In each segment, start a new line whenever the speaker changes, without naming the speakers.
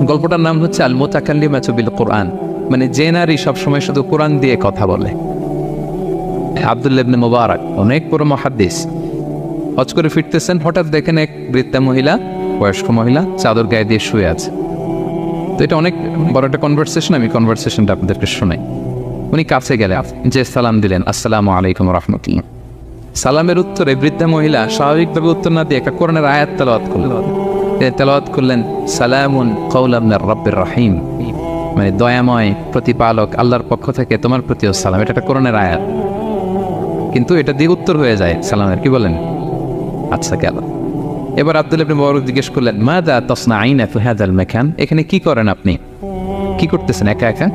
গল্পটার নাম হচ্ছে আল মুতাকাল্লিমাতু বিল কোরআন, মানে যে নারী সবসময় শুধু কোরআন দিয়ে কথা বলে। আব্দুল্লাহ ইবনে মুবারক অনেক বড় মুহাদ্দিস, হজ করে ফিরতেছেন, হঠাৎ দেখেন এক বৃদ্ধা মহিলা, বয়স্ক মহিলা চাদর গায়ে দিয়ে শুয়ে আছে। তো এটা অনেক বড় একটা কনভারসেশন, আমি কনভারসেশনটা আপনাদেরকে শোনাই। উনি কাছে গেলে যে সালাম দিলেন, আসসালামু আলাইকুম রাহমাতুল্লাহ। সালামের উত্তরে বৃদ্ধা মহিলা স্বাভাবিকভাবে উত্তর না দিয়ে একটা কোরআনের আয়াত তেলাওয়াত করলেন, সালামুন কাওলাম মির রাব্বির রহিম, মানে দয়াময় প্রতিপালক আল্লাহর পক্ষ থেকে তোমার প্রতিও সালাম। এটা একটা কোরআনের আয়াত, কিন্তু এটা দিয়ে উত্তর হয়ে যায় সালামের। কি বলেন? আচ্ছা গেল। এবার আব্দুল্লাহ ইবনে মুবারক জিজ্ঞেস করলেন, মাযা তাসনাঈনা ফি হাযাল মাকান, এখানে কি করেন আপনি, কি করতেছেন একা একা?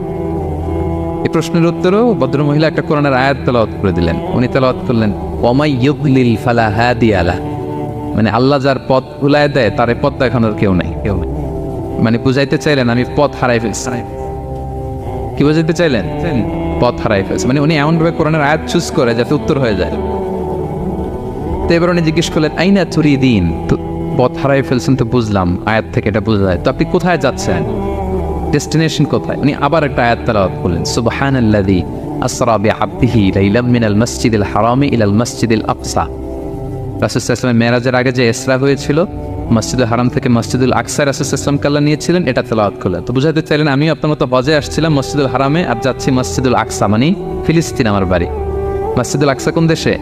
এই প্রশ্নের উত্তরেও ভদ্রমহিলা একটা কোরআনের আয়াত তেলাওয়াত করে দিলেন। উনি তেলাওয়াত করলেন, ওয়ামাই ইউদ্লিল ফালা হাদিয়া লাহ, মানে আল্লাহ যার পথ ভুলায় দেয় তার পথ দেখানোর কেউ নাই। মানে বুঝাইতে চাইলেন আমি পথ হারাই ফেলছি। কি বুঝাইতে চাইলেন? পথ হারাই ফেলছে, মানে উনি এমনভাবে কোরআনের আয়াত চুজ করে যাতে উত্তর হয়ে যায়। তো এবার উনি জিজ্ঞেস করলেন, আইনা তুরিদিন, তো পথ হারাই ফেলছেন তো বুঝলাম, আয়াত থেকে এটা বোঝা যায়, তো আপনি কোথায় যাচ্ছেন, ডেস্টিনেশন কোথায়? উনি আবার একটা আয়াত তেলাওয়াত করলেন, সুবহানাল্লাযী আসরা বিআবদিহি লাইলাম মিনাল মাসজিদিল হারামি ইলাল মাসজিদিল আকসা। রাসূল সাল্লাল্লাহু আলাইহি ওয়াসাল্লাম মেরাজের আগে যে ইসরা হয়েছিল, মসজিদুল হারাম থেকে মসজিদুল আকসা রাসূল সাল্লাল্লাহু আলাইহি ওয়াসাল্লাম আল্লাহ নিয়েছিলেন, এটা তেলাওয়াত করলেন। তো বুঝাতে চাইলেন আমি আপনার মতো হজে আসছিলাম মসজিদুল হারামে, আর যাচ্ছি মসজিদুল আকসা, মানে ফিলিস্তিন আমার বাড়ি। মসজিদুল আকসা কোন দেশে?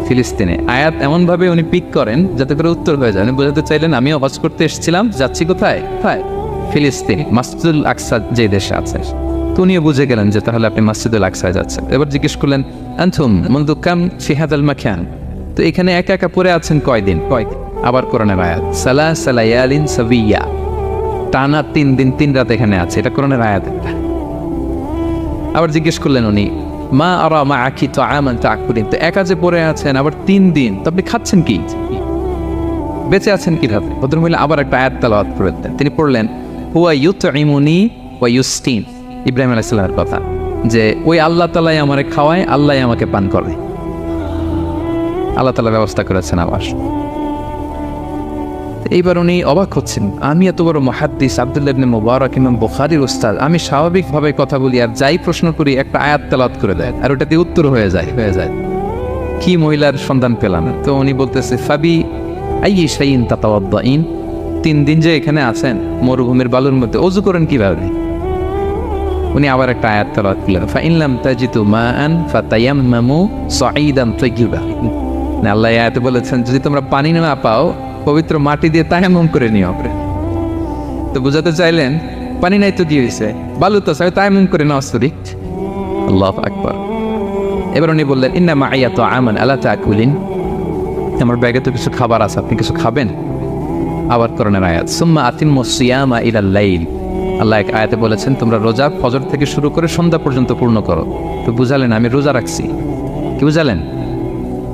ফিলিস্তিনে। আয়াত এমনভাবে উনি পিক করেন যাতে করে উত্তর হয়ে যায়। উনি বোঝাতে চাইলেন আমিও হজ করতে এসেছিলাম, যাচ্ছি কোথায়? ফিলিস্তিন, মসজিদুল আকসা যে দেশে আছে। তো উনিও বুঝে গেলেন যে তাহলে আপনি মসজিদুল আকসায় যাচ্ছেন। এবার জিজ্ঞেস করলেন, আনতুম মুনযু কাম ফি হাযাল মাকান, তো এখানে একা একা পড়ে আছেন কয়দিন? আবার কোরআনের আয়াত, সালাসা লায়ালিন সাবিয়া, টানা 3 দিন 3 রাত এখানে আছে, এটা কোরআনের আয়াত। আবার জিজ্ঞেস করলেন উনি, মা আরা মাআকি তাআমান তাকুলিন, তো একা যে পড়ে আছেন আবার 3 দিন, তো আপনি খাচ্ছেন কি, বেঁচে আছেন কিভাবে? ভদ্রমহিলা আবার একটা আয়াত তেলাওয়াত করলেন। তিনি পড়লেন, হুয়া ইউতঈমুনি ওয়া ইউসকিন, ইব্রাহিম আলাইহিস সালামের কথা, যে ওই আল্লাহ তাআলাই আমারে খাওয়ায়, আল্লাহই আমাকে পান করে, আল্লাহ তাআলা ব্যবস্থা করেছেন আবার। এইবার উনি অবাক হচ্ছেন, আমি এত বড় মুহাদ্দিস আব্দুল্লাহ ইবনে মুবারক ইমাম বুখারীর উস্তাদ, আমি স্বাভাবিকভাবে কথা বলি আর যাই প্রশ্ন করি একটা আয়াত তেলাওয়াত করে দেয় আর ওটা দিয়ে উত্তর হয়ে যায়। কি মহিলার সন্ধান পেলাম? তো উনি বলতেছে, ফাবি আইয়ি শাইইন তাতাওয়াদ্দাইন, 3 দিন যে এখানে আছেন মরুভূমির বালুর মধ্যে, ওযু করেন কিভাবে? উনি আবার একটা আয়াত তেলাওয়াত করলেন, ফাইন লাম তাজিদু মাআন ফাতায়াম্মামু সাঈদান তাইয়্যিবা, আল্লাহ আয়াতে বলেছেন যদি তোমরা পানি না পাও পবিত্র মাটি দিয়ে তায়াম্মুম করে নিও। তো বুঝাতে চাইলেন পানি নাই তো দিয়ে হয়েছে, বালু তো চাই, তায়াম্মুম করে নাও। আল্লাহু আকবার। এবার উনি বললেন, ইন্না মাইয়া তাআমান আলা তাকুলিন, আমার ব্যাগে তো কিছু খাবার আছে, আপনি কিছু খাবেন? আবার কোরআনের আয়াত, সুম্মা আতিম্মুস সিয়ামা ইলাল লাইল, আল্লাহ এক আয়াতে বলেছেন তোমরা রোজা ফজর থেকে শুরু করে সন্ধ্যা পর্যন্ত পূর্ণ করো। তো বুঝালেন আমি রোজা রাখছি। কি বুঝালেন?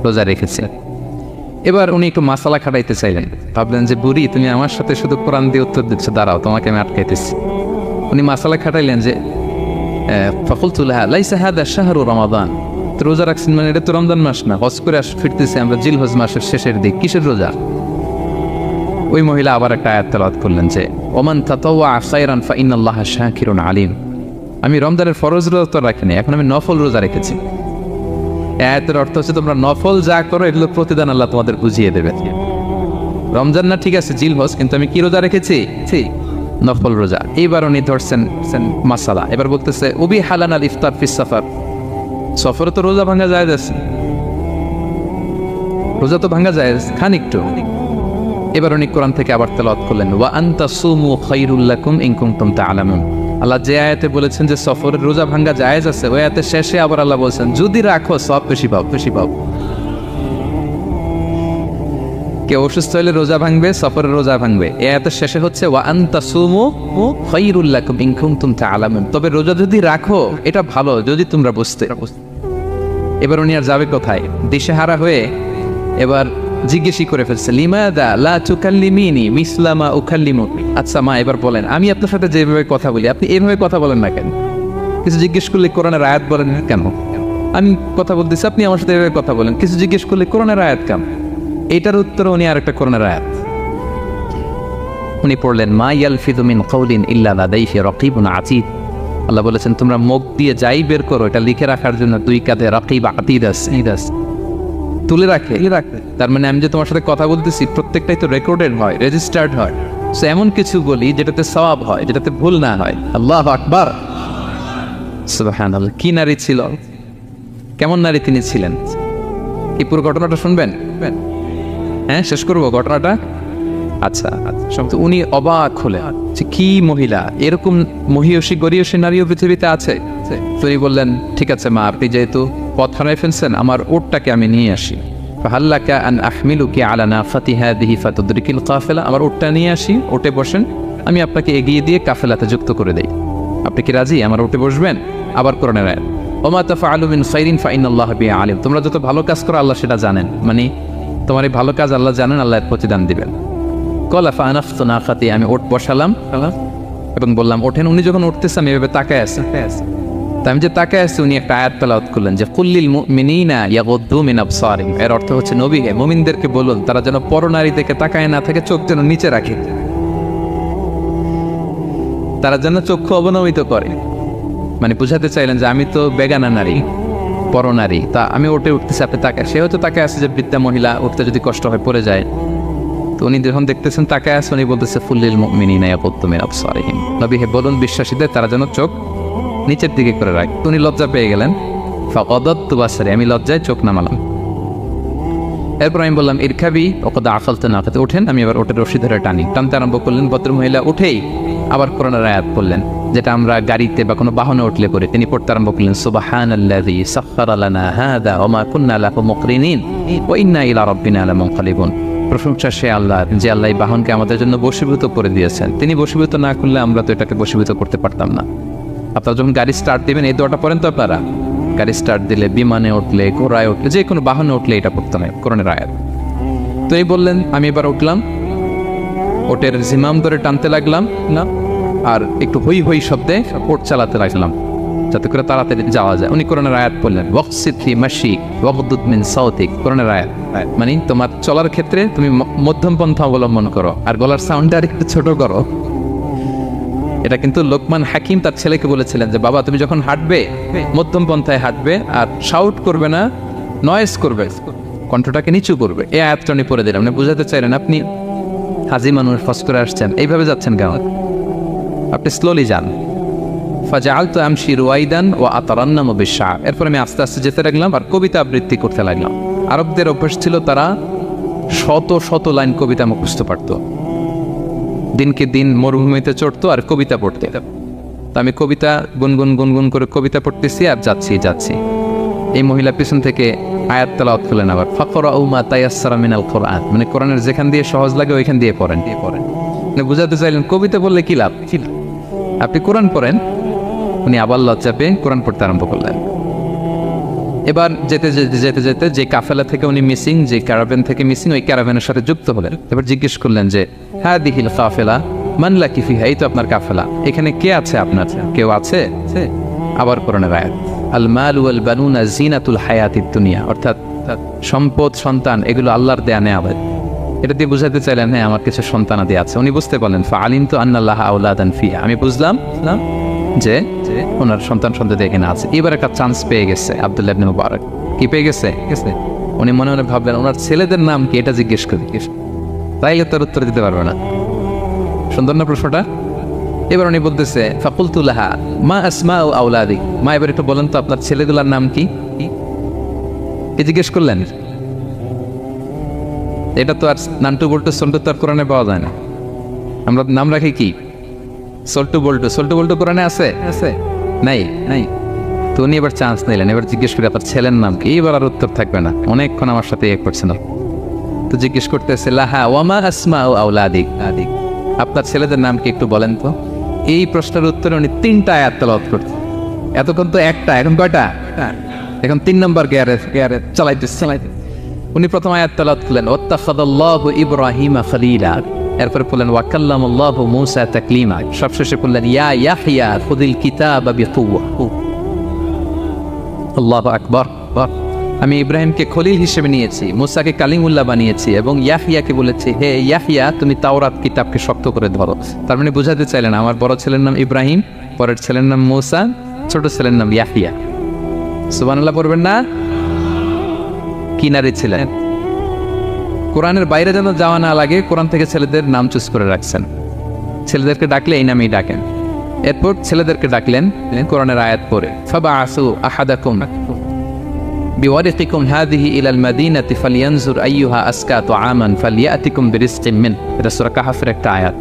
রোজা রেখেছি। এবার উনি একটু মাসালা খাটাইতে চাইলেন, ভাবলেন যে বুড়ি তুমি আমার সাথে শুধু কোরআন দিয়ে উত্তর দিচ্ছ, দাঁড়াও তোমাকে আমি আটকাইতেছি। উনি মাসালা খাটাইলেন যে ফাকুলতু লাহা লাইসা হাদা শাহরু রমাদান, তো রোজা রাখছেন মানে এটা তো রমজান মাস না, হজ করে ফিরতেছি আমরা জিলহজ মাসের শেষের দিক, কিসের রোজা? ওই মহিলা আবার একটা আয়াত তেলাওয়াত করলেন যে ওমান তাতাওয়া খায়রান ফাইনাল্লাহা শাকিরুন আলিম, আমি রমজানের ফরজ রোজা তো রাখিনি, এখন আমি নফল রোজা রেখেছি। আয়াতের অর্থ হচ্ছে তোমরা নফল যা করো এগুলো প্রতিদান আল্লাহ তোমাদের বুঝিয়ে দেবে। রমজান না ঠিক আছে জিলহজ, কিন্তু আমি কি রোজা রেখেছি? নফল রোজা। এইবার উনি ধরছেন মাসালা, এবার বলতেছে উবি হালান আল ইফতার ফিস সাফার, সফরে তো রোজা ভাঙা যায়, রোজা তো ভাঙা যায়, খান একটু। এবার উনি কোরআন থেকে আবার তেলাওয়াত করলেন, ওয়া আনতা সুমু খায়রুল লাকুম ইন কুনতুম তা'লামুন, আল্লাহ যে আয়াতে বলেছেন যে সফরের রোজা ভাঙ্গা জায়েজ আছে, ওই আয়াতের শেষে আবার আল্লাহ বলছেন যদি রাখো সব বেশি পাও। কেউ অসুস্থ হলে রোজা ভাঙবে, সফরের রোজা ভাঙবে। এই আয়াতের শেষে হচ্ছে ওয়া আনতা সুমু খায়রুল লাকুম ইন কুনতুম তা'লামুন, তবে রোজা যদি রাখো এটা ভালো যদি তোমরা বুঝতে। এবার উনি আর যাবে কোথায়? দিশেহারা হয়ে এবার জিজ্ঞেসই করে ফেলছে, লিমাদা লা তুকাল্লিমিনি মিসলা মা উকাল্লিমুকি, আচ্ছা মা এবার বলেন আমি আপনার সাথে যেভাবে কথা বলি আপনি এইভাবে কথা বলেন না কেন? কিছু জিজ্ঞেস করলে কোরআনের আয়াত বলেন কেন? আমি কথা বলতেছি আপনি আমার সাথে এভাবে কথা বলেন, কিছু জিজ্ঞেস করলে কোরআনের আয়াত কেন? এইটার উত্তর উনি আর একটা কোরআনের আয়াত উনি পড়লেন মা ইয়ালফিযু মিন কাউলিন ইল্লা লাদাইহি রাকিবুন আতীদ। আল্লাহ বলেছেন তোমরা মুখ দিয়ে যাই বের করো এটা লিখে রাখার জন্য দুই কাঁধে রাকিব আতীদ আছে, তুলে রাখে। তার মানে আমি যে তোমার সাথে কথা বলতেছি প্রত্যেকটাই তো রেকর্ডেড হয়, রেজিস্টার্ড হয়। সো এমন কিছু বলি যেটাতে সওয়াব হয়, যেটাতে ভুল না হয়। আল্লাহু আকবার, সুবহানাল্লাহ। কি নারী ছিল, কেমন নারী তিনি ছিলেন, এই পুরো ঘটনাটা শুনবেন? হ্যাঁ, শেষ করবো ঘটনাটা। আচ্ছা, উনি অবাক হলেন যে কি মহিলা, এরকম মহিয়সী গরিয়সী নারীও পৃথিবীতে আছে। তিনি বললেন ঠিক আছে মা, আপনি যেহেতু পথ হারাই ফেলছেন, আমার উটটাকে আমি নিয়ে আসি। ফাহাল্লাকা আন আহমিলুকি আলা নাফাতি হাদিহি ফাতুদরিকিল কাফেলা। আমার উটটা নিয়ে আসি, উটে বসেন, আমি আপনাকে এগিয়ে দিয়ে কাফেলাতে যুক্ত করে দেই। আপনি কি রাজি আমার উটে বসবেন? আবার কোরআনের আয়াত, ওমা তাফআলু মিন খাইরিন ফাইনাল্লাহা বিহি আলিম। তোমরা যত ভালো কাজ করো আল্লাহ সেটা জানেন, মানে তোমার এই ভালো কাজ আল্লাহ জানেন, আল্লাহ এর প্রতিদান দিবেন। কলা ফানাফতু নাকাতি, আমি উট বসালাম এবং বললাম ওঠেন। উনি যখন উঠতেছে আমি এভাবে তাকায় আছি, তা আমি যে তাকায় আছি উনি একটা আয়াত তেলাওয়াত করলেন যে কুল্লিল মুমিনিনা ইয়াগুদ্দু মিন আবসারিহিম। এর অর্থ হচ্ছে নবী হে, মুমিনদেরকে বলুন তারা যেন পরনারী দিকে তাকায় না থাকে, চোখ যেন নিচে রাখে, তারা যেন চক্ষু অবনমিত করে। মানে বুঝাতে চাইলেন যে আমি তো বেগানা নারী, পরনারী, তা আমি উঠতেছি, আপনি তাকায়। সে হয়তো তাকায় আছে যে বৃদ্ধা মহিলা উঠতে যদি কষ্ট হয় পড়ে যায়, তো উনি যখন দেখতেছেন তাকায় আছে, উনি বলতেছে ফুল্লিল মুমিনিনা ইয়াগুদ্দু মিন আবসারিহিম। নবী হে বলুন বিশ্বাসীদের তারা যেন চোখ নিচের দিকে করে রাখ। উনি লজ্জা পেয়ে গেলেন। ফাকাদাতু বাসারি, আমি লজ্জায় চোখ নামালাম। এরপর আমি বললাম ইরকাবি ওয়াকাদ আকালতু নাকাতি, ওঠেন। আমি এবার ওটের রশি ধরে টানতে আরম্ভ করলেন। ভদ্রমহিলা উঠেই আবার কোরআনের আয়াত পড়লেন, যেটা আমরা গাড়িতে বা কোনো বাহনে উঠলে পড়ি। তিনি পড়তে আরম্ভ করলেন সুবহানাল্লাযী সাখখারা লানা হাযা ওয়া মা কুন্না লাহু মুকরিনিন ওয়া ইন্না ইলা রাব্বিনা লামুনকালিবুন। প্রশংসা সে আল্লাহ, যে আল্লাহ এই বাহনকে আমাদের জন্য বশীভূত করে দিয়েছেন। তিনি বশীভূত না করলে আমরা তো এটাকে বশীভূত করতে পারতাম না। আপনারা যখন গাড়ি স্টার্ট দিবেন এই দোয়াটা পড়েন তো আপনারা। গাড়ি স্টার্ট দিলে, বিমানে উঠলে, ঘোড়ায় উঠলে, যে কোনো বাহনে উঠলে এটা পড়তে হয়, কোরআনের আয়াত। তো এই বললেন, আমি এবার উঠলাম, ওটের জিমাম ধরে টানতে লাগলাম না, আর একটু হই হই শব্দে ওট চালাতে লাগলাম যাতে করে তাড়াতাড়ি যাওয়া যায়। উনি কোরআনের আয়াত বললেন ওয়াকসিদ ফি মাশিক ওয়াগদুদ মিন সাওতিক। কোরআনের আয়াত মানে তোমার চলার ক্ষেত্রে তুমি মধ্যম পন্থা অবলম্বন করো আর গলার সাউন্ডটা আর একটু ছোট করো। এটা কিন্তু লোকমান হাকিম তার ছেলেকে বলেছিলেন যে বাবা তুমি যখন হাঁটবে মধ্যম পন্থায় হাঁটবে, আর শাউট করবে না, নয়েজ করবে, কণ্ঠটাকে নিচু করবে। এই আয়াতটা উনি পড়ে দিলাম। বুঝাতে চাইলেন আপনি হাজি মানুষ, ফস করে আসছেন, এইভাবে যাচ্ছেন কেন? আপনি স্লোলি যান। ফাজাআলতু আমশি রুয়াইদান ওয়া আতারান্নামু বিশ-শা'র। এরপর আমি আস্তে আস্তে যেতে লাগলাম আর কবিতা আবৃত্তি করতে লাগলাম। আরবদের অভ্যাস ছিল তারা শত শত লাইন কবিতা মুখস্থ পারত। দিনকে দিন মরুভূমিতে চড়তো আর কবিতা পড়তে। তো আমি কবিতা গুনগুন করে কবিতা পড়তেছি আর যাচ্ছি। এই মহিলা পিছন থেকে আয়াত তেলাওয়াত করলেন আবার ফাকরাউ মা তায়াসসারা মিনাল কুরআন, মানে কোরআনের যেখান দিয়ে সহজ লাগে ওইখান দিয়ে পড়েন। মানে বুঝাতে চাইলেন কবিতা বললে কি লাভ, আপনি কোরআন পড়েন। উনি আবার লজ্জা পেয়ে কোরআন পড়তে আরম্ভ করলেন। এবার যেতে যেতে যে কাফেলা থেকে উনি মিসিং, যে ক্যারাভ্যান থেকে মিসিং, ওই ক্যারাভ্যানের সাথে যুক্ত হলেন। এবার জিজ্ঞেস করলেন যে হাদিহিল কাফেলা মান লাকি ফিহা, এই তো আপনার কাফেলা, এখানে কে আছে আপনার, কেউ আছে? আবার কোরআনের আয়াত আল মাল ওয়াল বানুনা জিনাতুল হায়াতিদ দুনিয়া, অর্থাৎ সম্পদ সন্তান এগুলো আল্লাহর দেয়া নেয়ামত। এটা দিয়ে বুঝাতে চাইলেন হ্যাঁ আমার কিছু সন্তানাদি আছে। উনি বুঝতে পারলেন ফাআলিমতু আন্নাল্লাহা আওলাদান ফিহা, আমি বুঝলাম যে ওনার সন্তান এখানে আছে। এবার একটা চান্স পেয়ে গেছে আব্দুল্লাহ ইবনে মুবারক। কি পেয়ে গেছে? উনি মনে মনে ভাবলেন ওনার ছেলেদের নাম কি, এটা জিজ্ঞেস করি, তাইলে তার উত্তর দিতে পারবে না। সুন্দর না প্রশ্নটা? এবার উনি বলতেছে ফাকুলতু লাহা মা আসমাউ আওলাদি, মা এবার একটু বলেন তো আপনার ছেলেগুলোর নাম কি জিজ্ঞেস করলেন। এটা তো আর নান্টু বল্টু সল্টু তো আর কোরআনে পাওয়া যায় না। আমরা নাম রাখি কি সল্টু বল্টু কোরআনে আছে নাই। তো উনি এবার চান্স নিলেন, এবার জিজ্ঞেস করি আপনার ছেলের নাম কি। এইবার আর উত্তর থাকবে না, অনেকক্ষণ আমার সাথে করছে না। তো জিজ্ঞেস করতেছে লাহা ওয়ামা আসমাউ আওলাদি, আপনার ছেলেদের নাম কি একটু বলেন তো। এই প্রশ্নের উত্তরে উনি 3টা আয়াত তেলাওয়াত করতেন। এতক্ষণ তো একটা, এখন কয়টা? এখন 3 নম্বর গিয়ারে চালাইতেছে। উনি প্রথম আয়াত তেলাওয়াত করলেন ওয়াত্তাখাযাল্লাহু ইব্রাহিমা খলিলা, এরপরে বললেন ওয়া কাল্লামাল্লাহু মূসা তাকলিমা, সবশেষে বললেন ইয়া ইয়াহইয়া খুযিল কিতাবা বিকুওয়া। আল্লাহু আকবার। আমি ইব্রাহিমকে খলিল হিসেবে নিয়েছি, মুসাকে কালিমুল্লাহ বানিয়েছি, এবং ইয়াহিয়াকে বলেছি, হে ইয়াহিয়া তুমি তাওরাত কিতাবকে শক্ত করে ধরো। তার মানে বোঝাতে চাইলেন আমার বড় ছেলের নাম ইব্রাহিম, পরের ছেলের নাম মুসা, ছোট ছেলের নাম ইয়াহিয়া। সুবহানাল্লাহ পড়বেন না? কি নারী ছিলেন, কোরআনের বাইরে যেন যাওয়া না লাগে কোরআন থেকে ছেলেদের নাম চুজ করে রাখছেন। ছেলেদেরকে ডাকলে এই নামেই ডাকেন। এরপর ছেলেদেরকে ডাকলেন কোরআনের আয়াত পড়ে, ফাবাআসু আহাদাকুম বিওয়ারিকিকুম হাযিহি ইলাল মাদিনাতি ফালইয়ানজুর আইয়ুহা আসকা তুআমান ফালইয়াতিকুম বিরিজকিম মিন। এটা সূরা কাহফের একটা আয়াত।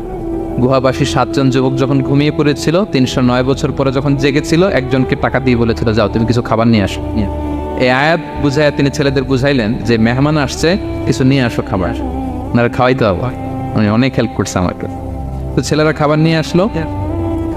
গুহাবাসী 7 জন যুবক যখন ঘুমিয়ে পড়েছিল, 309 বছর পরে যখন জেগেছিল, একজনকে টাকা দিয়ে বলেছিল যাও তুমি কিছু খাবার নিয়ে আসো। এই আয়াত বুঝাইয়া তিনি ছেলেদের বুঝাইলেন যে মেহমান আসছে, কিছু নিয়ে আসো খাবার, আপনারা খাওয়াইতে হবে। উনি অনেক হেল্প করছে আমাকে। তো ছেলেরা খাবার নিয়ে আসলো।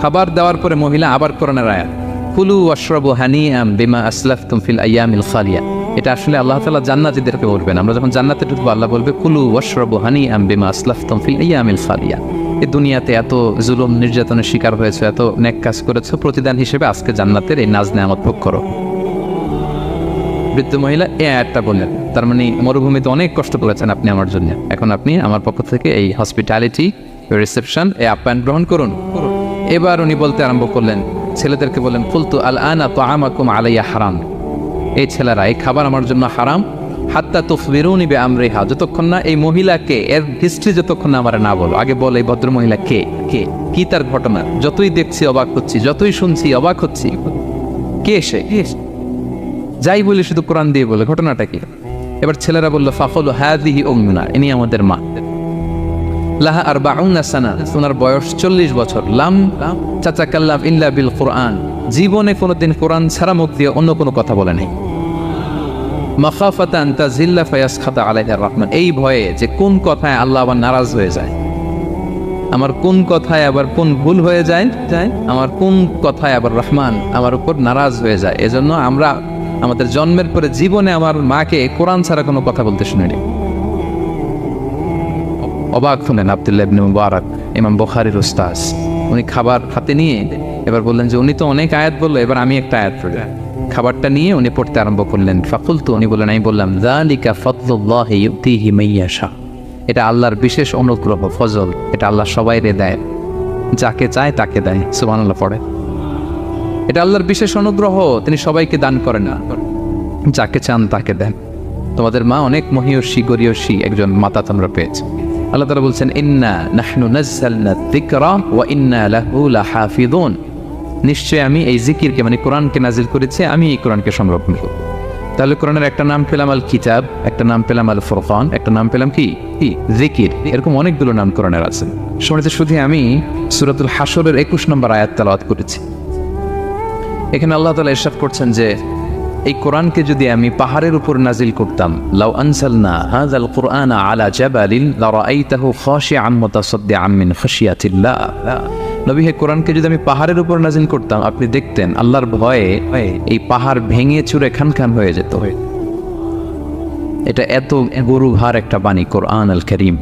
খাবার দেওয়ার পরে মহিলা আবার কোরআনের আয়াত, কুলু ওয়াশরাবু হানিআম বিমা আসলাফতুম ফিল আইয়ামিল খালিয়া। এটা আসলে আল্লাহ তাআলা জান্নাতীদেরকে বলবেন। আমরা যখন জান্নাতে ঢুকবো আল্লাহ বলবে কুলু ওয়াশরাবু হানিআম বিমা আসলাফতুম ফিল আইয়ামিল খালিয়া। এই দুনিয়াতে এত জুলুম নির্যাতনের শিকার হয়েছে, এত নেক কাজ করেছো, প্রতিদান হিসেবে আজকে জান্নাতের এই নাজ নেয়ামত ভোগ করো। বৃদ্ধ মহিলা এই আয়াতটা বললেন, তার মানে মরুভূমিতে অনেক কষ্ট করেছেন আপনি আমার জন্য, এখন আপনি আমার পক্ষ থেকে এই হসপিটালিটি রিসেপশন, এই আপ্যায়ন গ্রহণ করুন। এবার উনি বলতে আরম্ভ করলেন, ছেলেদেরকে বললেন, কুলতু আল আনা তুআমাকুম আলাইয়া হারাম। এই ছেলেরা, এই খাবার আমার জন্য হারাম, হাত্তা তুখবিরুনি বিআমরিহা, যতক্ষণ না এই মহিলাকে, এর হিস্ট্রি যতক্ষণ না আমার না বলো। আগে বল এই ভদ্র মহিলা কে, কে, কি তার ঘটনা। যতই দেখছি অবাক হচ্ছি, যতই শুনছি অবাক হচ্ছি, কে সে, যাই বলি শুধু কোরআন দিয়ে বলে, ঘটনাটা কি। এবার ছেলেরা বললো, ফাকুলু হাযিহি উম্মুনা, ইনি আমাদের মা। লাহা আরবাউনা সানা, ওনার বয়স 40 বছর। লাম তাতাকাল্লাম ইল্লা বিল কুরআন, জীবনে কোনোদিন কোরআন ছাড়া মুখ দিয়ে অন্য কোনো কথা বলে নাই। মাখাফাতান তাজিল্লা ফায়াসখাতা আলাইহা রাহমান, এই ভয়ে যে কোন কথায় আল্লাহ আবার নারাজ হয়ে যায়, আমার কোন কথায় আবার কোন ভুল হয়ে যায়, আমার কোন কথায় আবার রহমান আমার উপর নারাজ হয়ে যায়। এজন্য আমরা আমাদের জন্মের পরে জীবনে আমার মাকে কোরআন ছাড়া কোনো কথা বলতে শুনিনি। অবাক হলেন আব্দুল্লাহ ইবনে মুবারক, ইমাম বুখারীর উস্তাদ। উনি খাবার হাতে নিয়ে এবার বললেন যে উনি তো অনেক আয়াত বললো, এবার আমি একটা আয়াত পড়ি। খাবারটা নিয়ে উনি পড়তে আরম্ভ করলেন। ফাকুলতু, উনি বললেন, আমি বললাম, যালিকা ফাদলুল্লাহি ইউতিহি মাইয়াশা, এটা আল্লাহর বিশেষ অনুগ্রহ, ফজল, এটা আল্লাহ সবাইরে দেয়, যাকে চায় তাকে দেয়। সুবহানাল্লাহ পড়ে। এটা আল্লাহর বিশেষ অনুগ্রহ, তিনি সবাইকে দান করেন না, যাকে চান তাকে দেন। তোমাদের মা অনেক মহিয়সী গরিয়সী একজন মাতা তোমরা পেয়েছো। আল্লাহ তাআলা বলছেন, ইন্না নাহনু নাযালনা যিকরা ওয়া ইন্না লাহু লাহাফিযুন, নিশ্চয় আমি এই জিকিরকে মানে কোরআনকে নাজিল করেছি, আমি এই কোরআনকে সংরক্ষণ করব। তাহলে কোরআনের একটা নাম পেলাম আল কিতাব, একটা নাম পেলাম আল ফুরকান, একটা নাম পেলাম কি জিকির। এরকম অনেকগুলো নাম কোরআনের আছে। শুনেছি শুধু আমি সূরাতুল হাশরের 21 নম্বর আয়াত তেলাওয়াত করেছি। এখানে আল্লাহ তাআলা ইরশাদ করছেন যে এই কোরআনকে যদি আমি পাহাড়ের উপর নাজিল করতাম, লাউ আনসালনা হাযাল কুরআনা আলা জাবালিন লারাআইতাহু খাশিআন মুতাসাদ্দিআন মিন খাশিয়াতিল্লাহ। নবী, হে কোরআনকে যদি আমি পাহাড়ের উপর নাজিল করতাম, আপনি দেখতেন আল্লাহর ভয়ে এই পাহাড় ভেঙে চুরে খানখান হয়ে যেত। এটা এত গরু ভার একটা বাণী, কোরআন আল কারীম,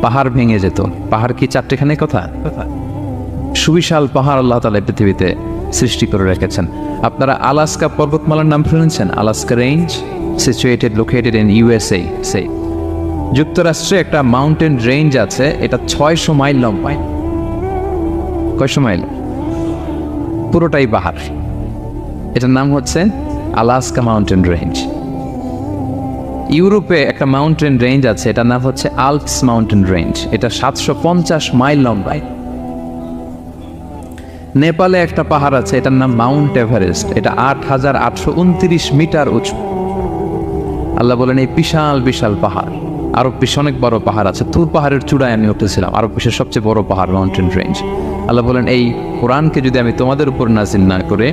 পাহাড় ভেঙে যেত। পাহাড় কি চারটেখানে কথা? সুবিশাল পাহাড় আল্লাহ তাআলা পৃথিবীতে সৃষ্টি করে রেখেছেন। আপনারা আলাস্কা পর্বতমালার নাম শুনেছেন? Alaska range, located in USA. যুক্তরাষ্ট্রে একটা মাউন্টেন রেঞ্জ আছে, এটা 600 মাইল লম্বা। কয়শো মাইল? পুরোটাই পাহাড়। এটার নাম হচ্ছে আলাস্কা মাউন্টেন রেঞ্জ। ইউরোপে একটা মাউন্টেন রেঞ্জ আছে, এটার নাম হচ্ছে আল্পস মাউন্টেন রেঞ্জ, এটা 750 মাইল লম্বা। নেপালে একটা পাহাড় আছে, এটার নাম মাউন্ট এভারেস্ট, এটা 8829 মিটার উঁচু। আল্লাহ বলেন এই বিশাল বিশাল পাহাড়। আরব বিশ্বে অনেক বড় পাহাড় আছে, তুর পাহাড়ের চূড়ায় আমি উঠেছিলাম, আরব বিশ্বের সবচেয়ে বড় পাহাড় মাউন্টেন রেঞ্জ। আল্লাহ বলেন এই কোরআনকে যদি আমি তোমাদের উপর নাজিল না করে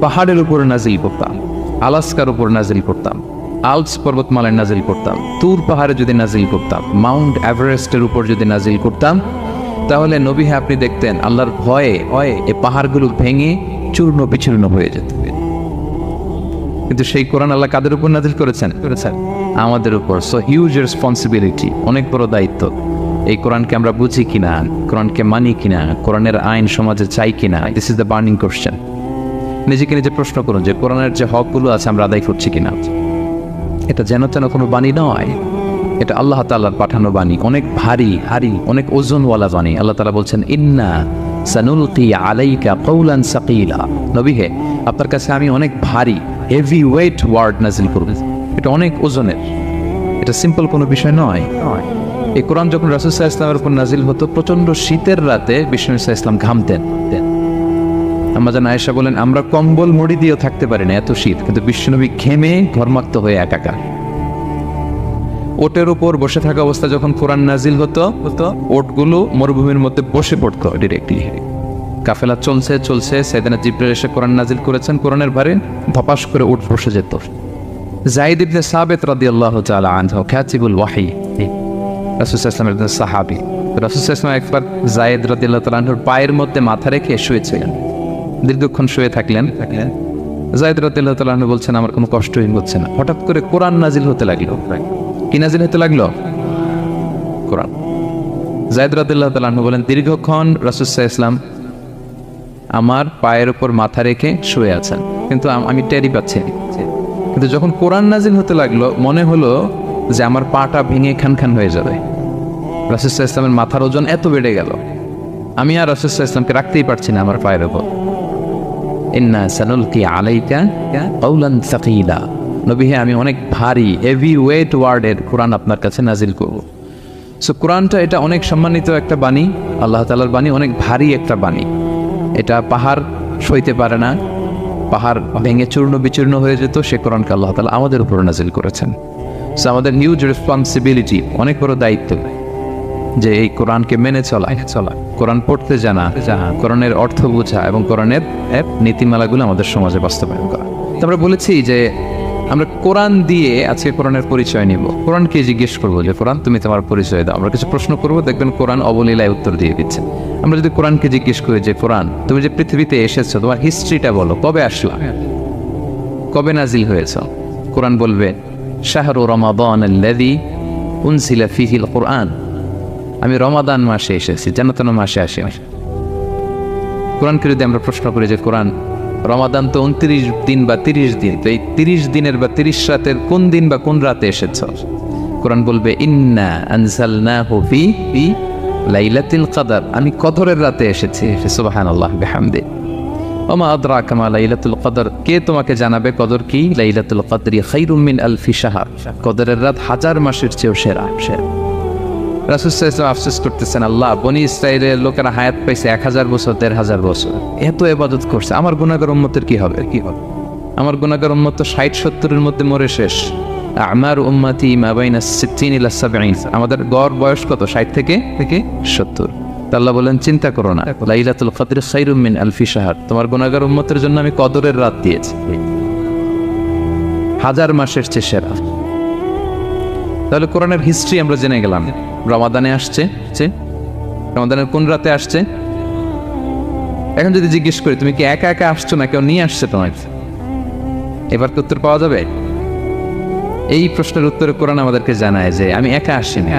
পাহাড়ের উপর নাজিল করতাম, আলাস্কার উপর নাজিল করতাম, আল্পস পর্বতমালায় নাজিল করতাম, তুর পাহাড়ে যদি নাজিল করতাম, মাউন্ট এভারেস্টের উপর যদি নাজিল করতাম, তাহলে নবী আপনি দেখতেন আল্লাহর ভয়ে এই পাহাড়গুলো ভেঙে চূর্ণ বিচূর্ণ হয়ে যেত। কিন্তু সেই কোরআন আল্লাহ কাদের উপর নাজিল করেছেন? আমাদের উপর। সো হিউজ রেসপন্সিবিলিটি, অনেক বড় দায়িত্ব। এই কোরআনকে আমরা বুঝি কিনা, কোরআনকে মানি কিনা, কোরআনের আইন সমাজে চাই কিনা, this is the burning question. নিজেকে নিজে প্রশ্ন করুন যে কোরআনের যে হকগুলো আছে আমরা আদায় করছি কিনা। এটা যেন তেন কোনো বাণী নয়, এটা আল্লাহ তাআলার পাঠানো বাণী, অনেক ভারী অনেক ওজনওয়ালা বাণী। আল্লাহ তাআলা বলছেন ইন্না সানুলকি আলাইকা কওলান সাকিলা, নবী হে আপনার কাছে আমি অনেক ভারী হেভি ওয়েট ওয়ার্ড নাজিল করব, এটা অনেক ওজনের, এটা সিম্পল কোনো বিষয় নয়। এই কোরআন যখন রাসূল সাল্লাল্লাহু আলাইহি ওয়াসাল্লামের উপর নাজিল হতো, প্রচন্ড শীতের রাতে বিষ্ণু সাল্লাল্লাহু আলাইহি ওয়াসাল্লাম ঘামতেন। আম্মা জান আয়েশা বলেন আমরা কম্বল মুড়ি দিয়েও থাকতে পারি না, এত শীত, কিন্তু বিশ্বনবী ঘেমে ঘর্মাক্ত হয়ে একাকার। ওটের উপর বসে থাকা অবস্থা যখন কোরআন নাজিল হতো, ওটগুলো মরুভূমির মধ্যে বসে পড়তো ডিরেক্টলি। কাফেলা চলছে সাইয়েদনা জিবরাইল এসে কোরআন নাজিল করেছেন, কোরআনের ভারে ধপাস করে উট বসে যেত। যায়েদ ইবনে সাবিত রাদিয়াল্লাহু তাআলা আনহু কাতিবুল ওয়াহি, রাসূল সাল্লাল্লাহু আলাইহি ওয়াসাল্লামের সাহাবী। রাসূল সাল্লাল্লাহু আলাইহি ওয়াসাল্লাম একবার যায়েদ রাদিয়াল্লাহু তাআলা আনহুর পায়ের মধ্যে মাথা রেখে শুয়েছিলেন, দীর্ঘক্ষণ শুয়ে থাকলেন। যায়েদ রাদিয়াল্লাহু তাআলা আনহু বলছেন আমার কোনো কষ্টই হচ্ছে না। হঠাৎ করে কোরআন নাজিল হতে লাগলো। কি নাজিল হতে লাগলো? কোরআন। যায়েদ রাদিয়াল্লাহু তাআলা আনহু বলেন দীর্ঘক্ষণ রাসূল সাল্লাল্লাহু আলাইহি ওয়াসাল্লাম আমার পায়ের উপর মাথা রেখে শুয়ে আছেন, কিন্তু আমি টেরই পাচ্ছি না। কিন্তু যখন কোরআন নাজিল হতে লাগলো, মনে হলো যে আমার পাটা ভেঙে খান হয়ে যাবে। রাসূল সাল্লাল্লাহু আলাইহি ওয়াসাল্লামের মাথার ওজন এত বেড়ে গেল, আমি আর রাসূল সাল্লাল্লাহু আলাইহি ওয়াসাল্লামকে রাখতেই পারছি না আমার পায়ের উপর। ইন্না সানুলকি আলাইকা কওলান সাকিলা, নবী হে আমি অনেক ভারী হেভি ওয়েট ওয়ার্ডের কোরআন আপনার কাছে নাজিল করব। সো কোরআনটা এটা অনেক সম্মানিত একটা বাণী, আল্লাহ তাআলার বাণী, অনেক ভারী একটা বাণী। এটা পাহাড় সইতে পারে না, পাহাড় ভেঙে চূর্ণ বিচূর্ণ হয়ে যেত, সে কোরআনকে আল্লাহ তাআলা আমাদের উপর নাজিল করেছেন। সো আমাদের হিউজ রেসপন্সিবিলিটি, অনেক বড় দায়িত্ব যে এই কোরআনকে মেনে চলা, কোরআন পড়তে জানা, কোরআনের অর্থ বোঝা এবং কোরআনের নীতিমালাগুলো আমাদের সমাজে বাস্তবায়ন করা। তো আমরা বলেছি যে আমরা কোরআন দিয়ে আজকে কোরআনের পরিচয় নিব। কোরআনকে জিজ্ঞেস করবো যে কোরআন তুমি তোমার পরিচয় দাও। আমরা কিছু প্রশ্ন করবো, দেখবেন কোরআন অবলীলায় উত্তর দিয়ে দিচ্ছে। আমরা যদি কোরআনকে জিজ্ঞেস করি যে কোরআন তুমি যে পৃথিবীতে এসেছো, তোমার হিস্ট্রিটা বলো, কবে আসলা, কবে নাজিল হয়েছ? কোরআন বলবে শাহরু রমাদানাল্লাযী উনজিলা ফীহিল কুরআন, আমি রমাদান মাসে এসেছি, যেন তেন মাসে আসিনি। কোরআনকে যদি আমরা প্রশ্ন করি যে কোরআন রমাদান তো 29 দিন বা 30 দিন, তো এই 30 দিনের বা 30 রাতের কোন দিন বা কোন রাতে এসেছ? কোরআন বলবে ইন্না আনজালনাহু ফি লাইলাতুল কদর, আমি কদরের রাতে এসেছি। সুবহানাল্লাহ বিহামদি। ওমা আদরাকা মা লাইলাতুল কদর, কে তোমাকে জানাবে কদর কি? লাইলাতুল কদরি খায়রুম মিন আলফি শাহর, কদরের রাত 1000 মাসের চেয়েও সেরা। রাসূল সাল্লাল্লাহু আলাইহি ওয়াসাল্লাম আফসোস করতেছেন, আল্লাহ বনি ইসরাইলের লোকেরা হায়াত পাইছে 1000 বছর 1500 বছর, এত ইবাদত করছে, আমার গুনাহগার উম্মতের কি হবে? আমার গুনাহগার উম্মত তো 60-70 মধ্যে মরে শেষ। আমার উম্মতি মা বাইনা 60 ইলা 70, আমাদের গড় বয়স কত? 60 থেকে 70। আল্লাহ বলেন চিন্তা করো না, লাইলাতুল কদর খায়রুম মিন আলফি শাহর, তোমার গুনাহগার উম্মতের জন্য আমি কদরের রাত দিয়েছি 1000 মাসের চেয়ে সেরা। তাহলে কোরআনের হিস্ট্রি আমরা জেনে গেলাম। রমাদানে আসছে, রমাদানের কোন রাতে আসছে? এখন যদি জিজ্ঞেস করি তুমি কি একা একা আসছো না কেউ নিয়ে আসছে তোমাকে, এবার কি উত্তর পাওয়া যাবে? এই প্রশ্নের উত্তরে কোরআন আমাদেরকে জানায় যে আমি একা আসিনি।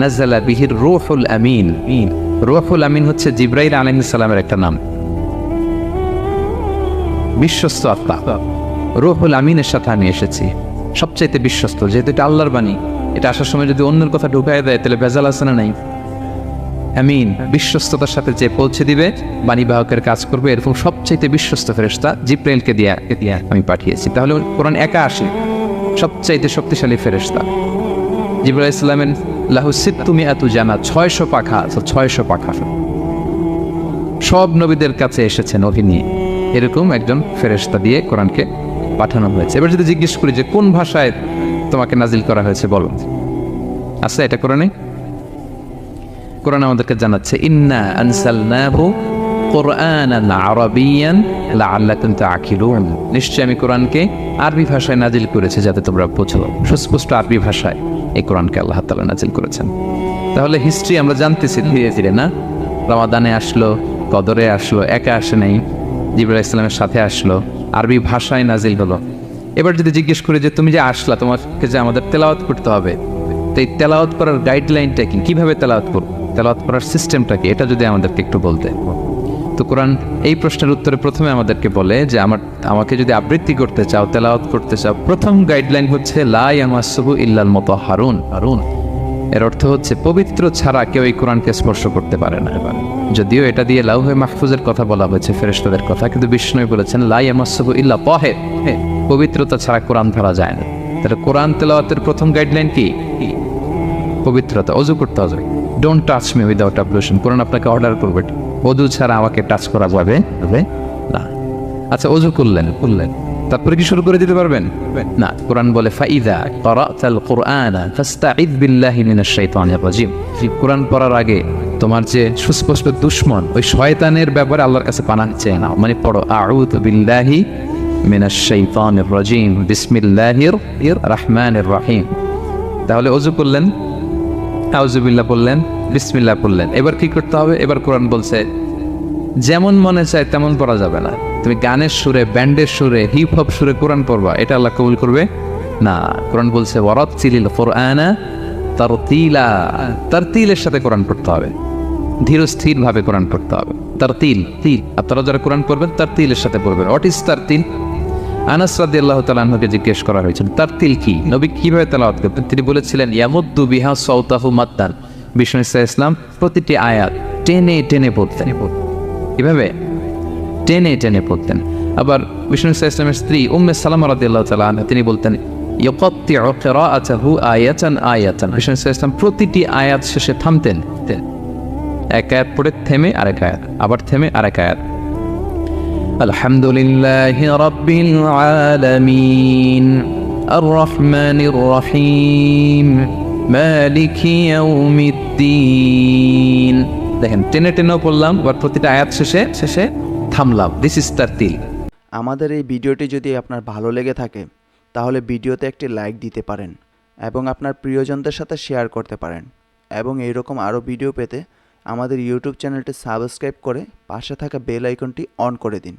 নাযালা বিহির রূহুল আমিন। রূহুল আমিন হচ্ছে জিবরাইল আলাইহিস সালামের একটা নাম, বিশ্বস্ত আত্মা। রূহুল আমিনের সাথে আমি এসেছি, সবচাইতে বিশ্বস্ত, যেহেতু এটা আল্লাহর বাণী। এটা আসার সময় যদি অন্যের কথা ঢুকায় দেয় তাহলে ভেজাল আছে না নাই? আমিন, বিশ্বস্ততার সাথে যে পৌঁছে দিবে, বাণীবাহকের কাজ করবে, এরকম সবচাইতে বিশ্বস্ত ফেরেশতা জিবরাইলকে দিয়ে আমি পাঠিয়েছি। তাহলে কোরআন একা আসে, সবচাইতে শক্তিশালী ফেরেশতা। জিবরাইল আলাইহিস সালামের লাহু সিত্তুমিআতু জানাহ, 600 পাখা, 600 পাখা। সব নবীদের কাছে এসেছেন ওহী নিয়ে, এরকম একজন ফেরেশতা দিয়ে কোরআনকে পাঠানো হয়েছে। এবার যদি জিজ্ঞেস করি যে কোন ভাষায় তোমাকে নাজিল করা হয়েছে বলো, আছে এটা কোরআনে? কোরআন আমাদেরকে জানাচ্ছে ইন্না আনসালনাহু কুরআনান আরাবিয়ান লাআল্লাকুম তাআকিলুন, নিশ্চয় আমি কোরআনকে আরবি ভাষায় নাজিল করেছি যাতে তোমরা বোঝো। সুস্পষ্ট আরবি ভাষায় এই কোরআনকে আল্লাহ তাআলা নাজিল করেছেন। তাহলে হিস্ট্রি আমরা জানতেছি ধীরে ধীরে, না? রমাদানে আসলো, কদরে আসলো, একা আসে নাই, জিবরাইল আলাইহিস সালামের সাথে আসলো, আরবি ভাষায় নাজিল হলো। এবার যদি জিজ্ঞেস করি যে তুমি যে আসলা, তোমাকে যে আমাদের তেলাওয়াত করতে হবে, তো এই তেলাওয়াত করার গাইডলাইনটা কি, কিভাবে তেলাওয়াত করবো, তেলাওয়াত করার সিস্টেমটা কি, এটা যদি আমাদেরকে একটু বলতে। তো কোরআন এই প্রশ্নের উত্তরে প্রথমে আমাদেরকে বলে যে আমাকে যদি আবৃত্তি করতে চাও, তেলাওয়াত করতে চাও, প্রথম গাইডলাইন হচ্ছে লা ইয়ামাসসুহু ইল্লাল মুতাহহারুন। এর অর্থ হচ্ছে পবিত্র ছাড়া কেউ এই কোরআনকে স্পর্শ করতে পারে না। যদিও এটা দিয়ে লাউহে মাহফুজের কথা বলা হয়েছে, ফেরেশতাদের কথা, কিন্তু বিষ্ণু বলেছেন লা ইয়ামাসসুহু ইল্লা তাহির, পবিত্রতা ছাড়া কোরআন ধরা যায় না। তাহলে কোরআন তেলাওয়াতের প্রথম গাইডলাইন কি? পবিত্রতা। ওযু করতে হবে, ডোন্ট টাচ মি উইদাউট অ্যাবলুশন। কোরআন আপনাকে অর্ডার করবে ওযু ছাড়া আমাকে টাচ করা যাবে না। আচ্ছা, ওযু করলেন, তারপরে কি শুরু করে দিতে পারবেন? না, কোরআন বলে ফাইযা ক্বারাতাল কুরআনা ফাস্তাঈয বিল্লাহি মিনাশ শাইতানির রাজিম। কোরআন পড়ার আগে তোমার যে সুস্পষ্ট দুশমন ওই শয়তানের ব্যাপারে আল্লাহর কাছে পানাহ চেয়ে নাও। মানে পড়ো আউযু বিল্লাহি মিনাশ শাইতানির রাজিম বিসমিল্লাহির রহমানির রহিম। তাহলে ওযু করলেন, আউযু বিল্লাহ বললেন, বিসমিল্লাহ বললেন। এবার কি করতে হবে? এবার কোরআন বলছে যেমন মনে চায় তেমন পড়া যাবে না। তুমি গানের সুরে, ব্যান্ডের সুরে, হিপ হপ সুরে কোরআন পড়বা, এটা আল্লাহ কবুল করবে না। কোরআন বলছে ওয়ারাত্তিলিল কুরআনা তারতিলা। তারতিলের সাথে কোরআন পড়তে হবে, ধীর স্থির ভাবে কোরআন পড়তে হবে। তারতিল, আপনারা যারা কোরআন পড়বেন তারতিলের সাথে পড়বেন। What is তারতিল? আনাস রাদিয়াল্লাহু তাআলা আনহুকে জিজ্ঞেস করা হয়েছিল তারতিল কি, নবী কিভাবে তেলাওয়াত করতেন। তিনি বলেছিলেন ইয়ামুদ্দু বিহা সাওতাহু মাদ্দান। বিষ্ণু ইসলাম প্রতিটি আয়াত টেনে টেনে পড়তেন। কিভাবে? টেনে টেনে পড়তেন। আবার বিষ্ণু ইসলামের স্ত্রী উম্মে সালামা রাদিয়াল্লাহু তাআলা আনহা তিনি বলতেন ইয়াকাত্তিউ কিরাআতাহু আয়াতান আয়াতান। বিষ্ণু ইসলাম প্রতিটি আয়াত শেষে থামতেন, এক আয়াত পড়ে থেমে আরেক আয়াত, আবার থেমে আরেক আয়াত। আলহামদুলিল্লাহি রাব্বিল আলামিন আর রহমানির রহিম মালিকি ইয়াউমিদ্দিন। দেখেন, টেনে টেনেও পড়লাম, আবার প্রতিটা আয়াত শেষে থামলাম। This is তারতিল।
আমাদের এই ভিডিওটি যদি আপনার ভালো লেগে থাকে তাহলে ভিডিওতে একটি লাইক দিতে পারেন এবং আপনার প্রিয়জনদের সাথে শেয়ার করতে পারেন। এবং এইরকম আরও ভিডিও পেতে আমাদের ইউটিউব চ্যানেলটি সাবস্ক্রাইব করে পাশে থাকা বেল আইকনটি অন করে দিন।